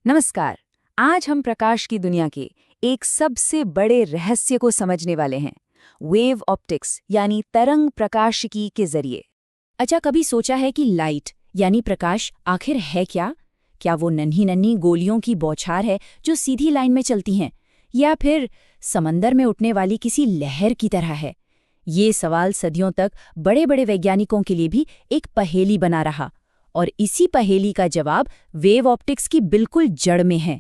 नमस्कार। आज हम प्रकाश की दुनिया के एक सबसे बड़े रहस्य को समझने वाले हैं, वेव ऑप्टिक्स यानी तरंग प्रकाशिकी के जरिए। अच्छा, कभी सोचा है कि लाइट यानी प्रकाश आखिर है क्या? क्या वो नन्ही नन्ही गोलियों की बौछार है जो सीधी लाइन में चलती हैं, या फिर समंदर में उठने वाली किसी लहर की तरह है? ये सवाल सदियों तक बड़े बड़े वैज्ञानिकों के लिए भी एक पहेली बना रहा, और इसी पहेली का जवाब वेव ऑप्टिक्स की बिल्कुल जड़ में है।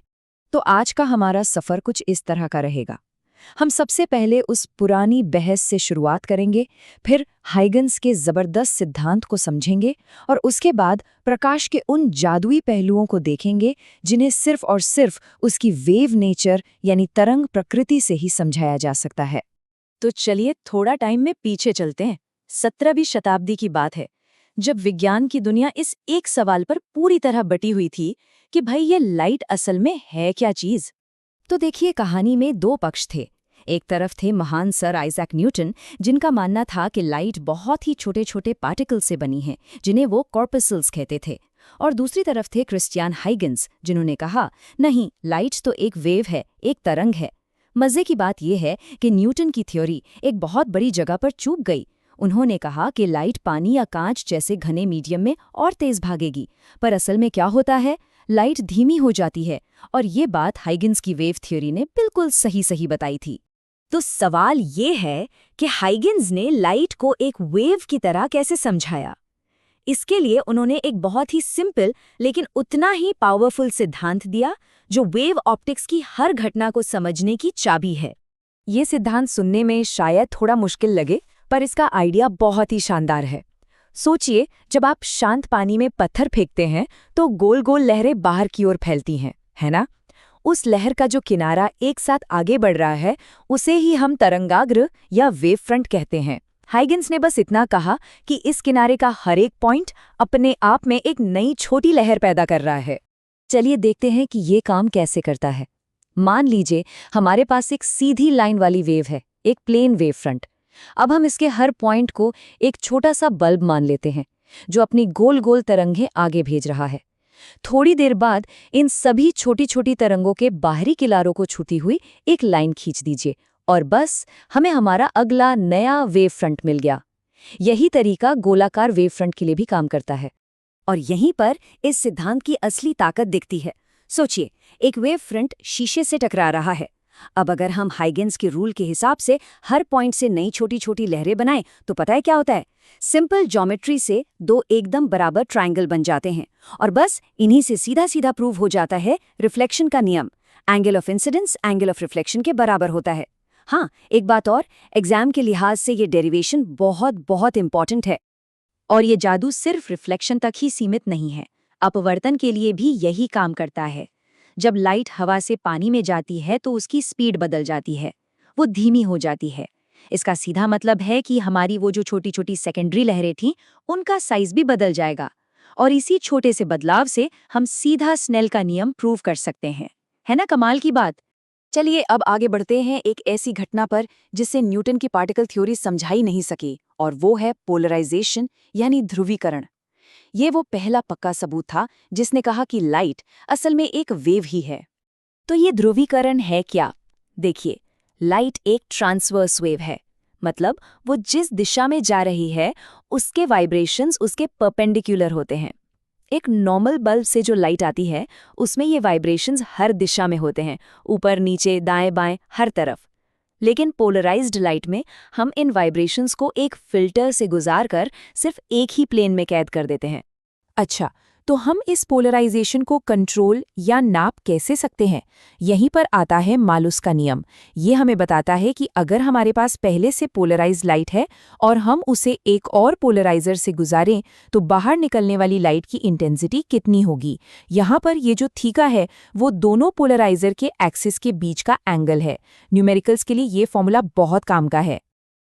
तो आज का हमारा सफर कुछ इस तरह का रहेगा। हम सबसे पहले उस पुरानी बहस से शुरुआत करेंगे, फिर हाइगन्स के जबरदस्त सिद्धांत को समझेंगे, और उसके बाद प्रकाश के उन जादुई पहलुओं को देखेंगे जिन्हें सिर्फ और सिर्फ उसकी वेव नेचर यानी तरंग प्रकृति से ही समझाया जा सकता है। तो चलिए थोड़ा टाइम में पीछे चलते हैं। 17वीं शताब्दी की बात है, जब विज्ञान की दुनिया इस एक सवाल पर पूरी तरह बटी हुई थी कि भाई ये लाइट असल में है क्या चीज। तो देखिए, कहानी में दो पक्ष थे। एक तरफ थे महान सर आइजैक न्यूटन, जिनका मानना था कि लाइट बहुत ही छोटे छोटे पार्टिकल से बनी है, जिन्हें वो कॉर्पस्कल्स कहते थे। और दूसरी तरफ थे क्रिस्टियन हाइगन्स, जिन्होंने कहा नहीं, लाइट तो एक वेव है, एक तरंग है। मजे की बात यह है कि न्यूटन की थ्योरी एक बहुत बड़ी जगह पर चूक गई। उन्होंने कहा कि लाइट पानी या कांच जैसे घने मीडियम में और तेज भागेगी, पर असल में क्या होता है, लाइट धीमी हो जाती है। और ये बात हाइगन्स की वेव थ्योरी ने बिल्कुल सही बताई थी। तो सवाल ये है कि हाइगन्स ने लाइट को एक वेव की तरह कैसे समझाया। इसके लिए उन्होंने एक बहुत ही सिंपल लेकिन उतना ही पावरफुल सिद्धांत दिया, जो वेव ऑप्टिक्स की हर घटना को समझने की चाबी है। ये सिद्धांत सुनने में शायद थोड़ा मुश्किल लगे, पर इसका आइडिया बहुत ही शानदार है। सोचिए, जब आप शांत पानी में पत्थर फेंकते हैं तो गोल गोल लहरें बाहर की ओर फैलती हैं, है ना? उस लहर का जो किनारा एक साथ आगे बढ़ रहा है, उसे ही हम तरंगाग्र या वेव फ्रंट कहते हैं। हाइगन्स ने बस इतना कहा कि इस किनारे का हर एक पॉइंट अपने आप में एक नई छोटी लहर पैदा कर रहा है। चलिए देखते हैं कि ये काम कैसे करता है। मान लीजिए हमारे पास एक सीधी लाइन वाली वेव है, एक प्लेन वेव फ्रंट। अब हम इसके हर पॉइंट को एक छोटा सा बल्ब मान लेते हैं, जो अपनी गोल गोल तरंगें आगे भेज रहा है। थोड़ी देर बाद इन सभी छोटी छोटी तरंगों के बाहरी किनारों को छूती हुई एक लाइन खींच दीजिए, और बस हमें हमारा अगला नया वेव फ्रंट मिल गया। यही तरीका गोलाकार वेव फ्रंट के लिए भी काम करता है। और यहीं पर इस सिद्धांत की असली ताकत दिखती है। सोचिए, एक वेव फ्रंट शीशे से टकरा रहा है। अब अगर हम हाइगन्स के रूल के हिसाब से हर पॉइंट से नई छोटी छोटी लहरें बनाएं, तो पता है क्या होता है? सिंपल ज्योमेट्री से दो एकदम बराबर ट्रायंगल बन जाते हैं, और बस इन्हीं से सीधा सीधा प्रूव हो जाता है रिफ्लेक्शन का नियम। Angle of incidence angle of reflection के बराबर होता है। हाँ, एक बात और, एग्जाम के लिहाज से ये डेरिवेशन बहुत बहुत इंपॉर्टेंट है। और ये जादू सिर्फ रिफ्लेक्शन तक ही सीमित नहीं है, अपवर्तन के लिए भी यही काम करता है। जब लाइट हवा से पानी में जाती है तो उसकी स्पीड बदल जाती है, वो धीमी हो जाती है। इसका सीधा मतलब है कि हमारी वो जो छोटी छोटी सेकेंडरी लहरें थीं, उनका साइज भी बदल जाएगा। और इसी छोटे से बदलाव से हम सीधा स्नेल का नियम प्रूव कर सकते हैं। है ना कमाल की बात? चलिए अब आगे बढ़ते हैं एक ऐसी घटना पर जिससे न्यूटन की पार्टिकल थ्योरी समझा ही नहीं सकी, और वो है पोलराइजेशन यानी ध्रुवीकरण। ये वो पहला पक्का सबूत था जिसने कहा कि लाइट असल में एक वेव ही है। तो ये ध्रुवीकरण है क्या? देखिए, लाइट एक ट्रांसवर्स वेव है, मतलब वो जिस दिशा में जा रही है उसके वाइब्रेशंस उसके परपेंडिकुलर होते हैं। एक नॉर्मल बल्ब से जो लाइट आती है उसमें ये वाइब्रेशंस हर दिशा में होते हैं, ऊपर नीचे दाएं बाएं हर तरफ। लेकिन पोलराइज्ड लाइट में हम इन वाइब्रेशंस को एक फिल्टर से गुजारकर सिर्फ एक ही प्लेन में कैद कर देते हैं। अच्छा, तो हम इस पोलराइजेशन को कंट्रोल या नाप कैसे सकते हैं? यहीं पर आता है मालुस का नियम। ये हमें बताता है कि अगर हमारे पास पहले से पोलराइज्ड लाइट है और हम उसे एक और पोलराइजर से गुजारें, तो बाहर निकलने वाली लाइट की इंटेंसिटी कितनी होगी। यहाँ पर ये जो थीटा है वो दोनों पोलराइजर के एक्सिस के बीच का एंगल है। न्यूमेरिकल्स के लिए ये फॉर्मूला बहुत काम का है।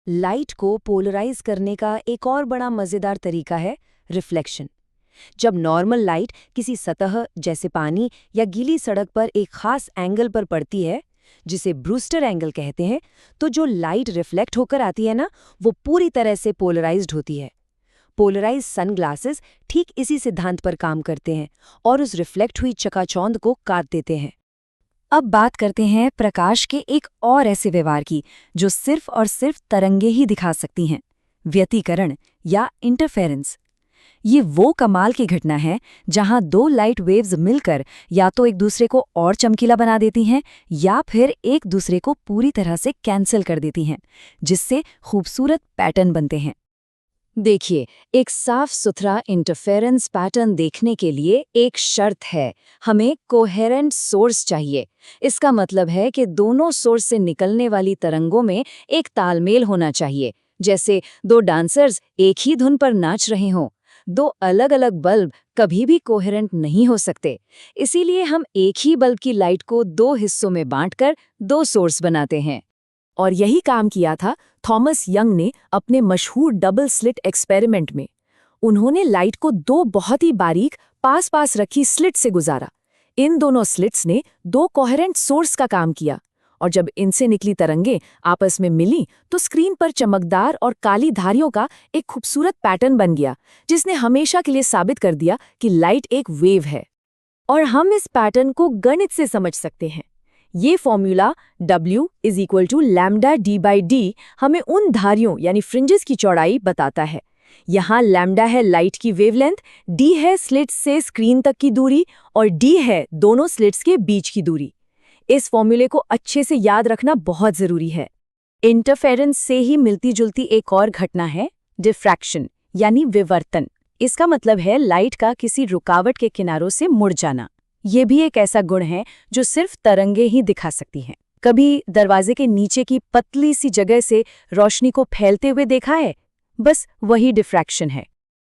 लाइट को पोलराइज करने का एक और बड़ा मजेदार तरीका है रिफ्लेक्शन। जब नॉर्मल लाइट किसी सतह जैसे पानी या गीली सड़क पर एक खास एंगल पर पड़ती है, जिसे ब्रूस्टर एंगल कहते हैं, तो जो लाइट रिफ्लेक्ट होकर आती है ना, वो पूरी तरह से पोलराइज्ड होती है। पोलराइज सनग्लासेस ठीक इसी सिद्धांत पर काम करते हैं और उस रिफ्लेक्ट हुई चकाचौंध को काट देते हैं। अब बात करते हैं प्रकाश के एक और ऐसे व्यवहार की जो सिर्फ और सिर्फ तरंगे ही दिखा सकती हैं, व्यतिकरण या इंटरफेरेंस। ये वो कमाल की घटना है जहां दो लाइट वेव्स मिलकर या तो एक दूसरे को और चमकीला बना देती हैं या फिर एक दूसरे को पूरी तरह से कैंसिल कर देती हैं, जिससे खूबसूरत पैटर्न बनते हैं। देखिए, एक साफ सुथरा इंटरफेरेंस पैटर्न देखने के लिए एक शर्त है, हमें कोहेरेंट सोर्स चाहिए। इसका मतलब है कि दोनों सोर्स से निकलने वाली तरंगों में एक तालमेल होना चाहिए, जैसे दो डांसर्स एक ही धुन पर नाच रहे हों। दो अलग अलग बल्ब कभी भी कोहेरेंट नहीं हो सकते, इसीलिए हम एक ही बल्ब की लाइट को दो हिस्सों में बांटकर दो सोर्स बनाते हैं। और यही काम किया था थॉमस यंग ने अपने मशहूर डबल स्लिट एक्सपेरिमेंट में। उन्होंने लाइट को दो बहुत ही बारीक पास पास रखी स्लिट से गुजारा। इन दोनों स्लिट्स ने दो कोहेरेंट सोर्स का काम किया, और जब इनसे निकली तरंगें आपस में मिली तो स्क्रीन पर चमकदार और काली धारियों का एक खूबसूरत पैटर्न बन गया, जिसने हमेशा के लिए साबित कर दिया कि लाइट एक वेव है। और हम इस पैटर्न को गणित से समझ सकते हैं। ये फॉर्मूला W = λ/d/d हमें उन धारियों यानी फ्रिंजेस की चौड़ाई बताता है। यहाँ लैम्डा है लाइट की वेवलेंथ, D है स्लिट्स से स्क्रीन तक की दूरी और D है दोनों स्लिट्स के बीच की दूरी। इस फॉर्मूले को अच्छे से याद रखना बहुत जरूरी है। इंटरफेरेंस से ही मिलती जुलती एक और घटना है डिफ्रैक्शन यानी विवर्तन। इसका मतलब है लाइट का किसी रुकावट के किनारों से मुड़ जाना। ये भी एक ऐसा गुण है जो सिर्फ तरंगे ही दिखा सकती हैं। कभी दरवाजे के नीचे की पतली सी जगह से रोशनी को फैलते हुए देखा है? बस वही डिफ्रैक्शन है।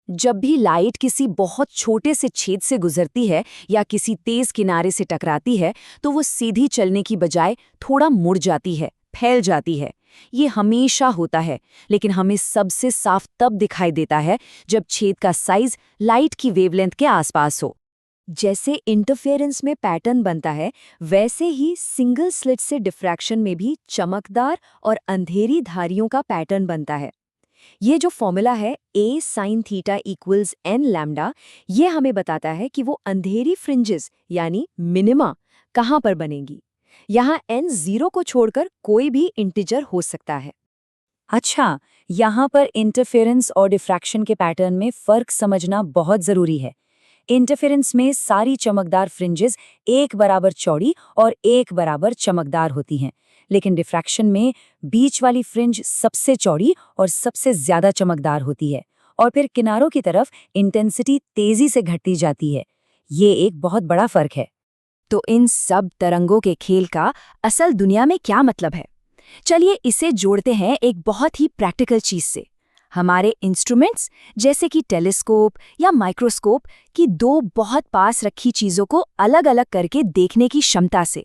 जब भी लाइट किसी बहुत छोटे से छेद से गुजरती है या किसी तेज किनारे से टकराती है, तो वो सीधी चलने की बजाय थोड़ा मुड़ जाती है, फैल जाती है। ये हमेशा होता है, लेकिन हमें सबसे साफ तब दिखाई देता है जब छेद का साइज लाइट की वेवलेंथ के आसपास हो। जैसे इंटरफेरेंस में पैटर्न बनता है, वैसे ही सिंगल स्लिट से डिफ्रैक्शन में भी चमकदार और अंधेरी धारियों का पैटर्न बनता है। ये जो फॉर्मूला है A sin θ = n लैम्डा, ये हमें बताता है कि वो अंधेरी फ्रिंजेस यानी मिनिमा कहाँ पर बनेंगी। यहाँ n 0 को छोड़कर कोई भी इंटीजर हो सकता है। अच्छा, यहाँ पर इंटरफेरेंस और डिफ्रैक्शन के पैटर्न में फ़र्क समझना बहुत ज़रूरी है। इंटरफेरेंस में सारी चमकदार फ्रिंजेस एक बराबर चौड़ी और एक बराबर चमकदार होती हैं, लेकिन डिफ्रैक्शन में बीच वाली फ्रिंज सबसे चौड़ी और सबसे ज्यादा चमकदार होती है, और फिर किनारों की तरफ इंटेंसिटी तेजी से घटती जाती है। ये एक बहुत बड़ा फर्क है। तो इन सब तरंगों के खेल का असल दुनिया में क्या मतलब है? चलिए इसे जोड़ते हैं एक बहुत ही प्रैक्टिकल चीज से। हमारे इंस्ट्रूमेंट्स जैसे कि टेलीस्कोप या माइक्रोस्कोप की दो बहुत पास रखी चीजों को अलग अलग करके देखने की क्षमता से।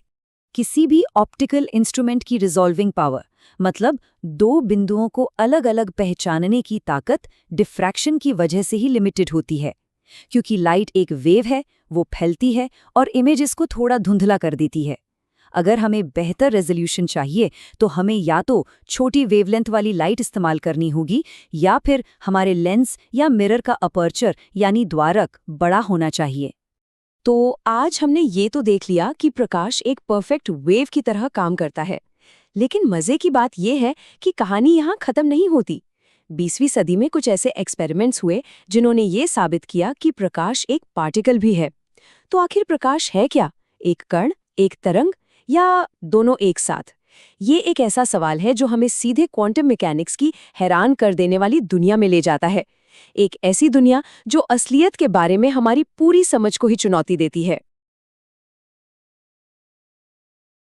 किसी भी ऑप्टिकल इंस्ट्रूमेंट की रिजॉल्विंग पावर, मतलब दो बिंदुओं को अलग अलग पहचानने की ताकत, डिफ्रैक्शन की वजह से ही लिमिटेड होती है। क्योंकि लाइट एक वेव है, वो फैलती है और इमेजेस को थोड़ा धुंधला कर देती है। अगर हमें बेहतर रेजोल्यूशन चाहिए तो हमें या तो छोटी वेवलेंथ वाली लाइट इस्तेमाल करनी होगी, या फिर हमारे लेंस या मिरर का अपर्चर यानी द्वारक बड़ा होना चाहिए। तो आज हमने ये तो देख लिया कि प्रकाश एक परफेक्ट वेव की तरह काम करता है, लेकिन मजे की बात यह है कि कहानी यहाँ खत्म नहीं होती। 20वीं सदी में कुछ ऐसे एक्सपेरिमेंट्स हुए जिन्होंने ये साबित किया कि प्रकाश एक पार्टिकल भी है। तो आखिर प्रकाश है क्या? एक कण, एक तरंग, या दोनों एक साथ? ये एक ऐसा सवाल है जो हमें सीधे क्वांटम मैकेनिक्स की हैरान कर देने वाली दुनिया में ले जाता है। एक ऐसी दुनिया जो असलियत के बारे में हमारी पूरी समझ को ही चुनौती देती है।